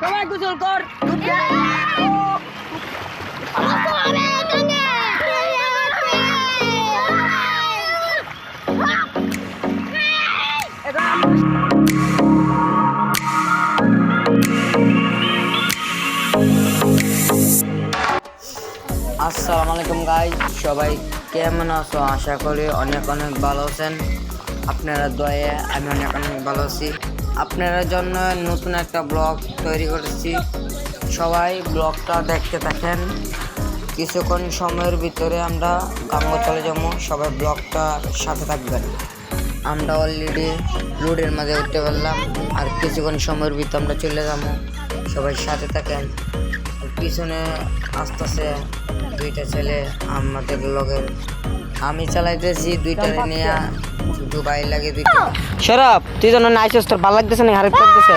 সবাই গোসল কর আসসালামু আলাইকুম গাইস, সবাই কেমন আছো? আশা করি অনেক অনেক ভালো আছেন। আপনারা দয়ে আমি অনেক অনেক ভালো আছি। আপনারা জন্য নতুন একটা ব্লগ তৈরি করেছি, সবাই ব্লগটা দেখতে থাকেন। কিছুক্ষণ সময়ের ভিতরে আমরা গাঙ্গো চলে যাবো, সবাই ব্লগটার সাথে থাকবেন। আমরা অলরেডি রোডের মাঝে উঠতে পারলাম, আর কিছুক্ষণ সময়ের ভিতরে আমরা চলে যাবো, সবাই সাথে থাকেন। পিছনে আসতেছে দুইটা ছেলে আমাদের লগের, আমি চালাইতেছি দুইটারে নিয়ে দুবাই লাগে দুইটা। শরফ, তুই যেন নাইছিস, তোর ভালো লাগতেছে না? হারিয়ে লাগতেছে।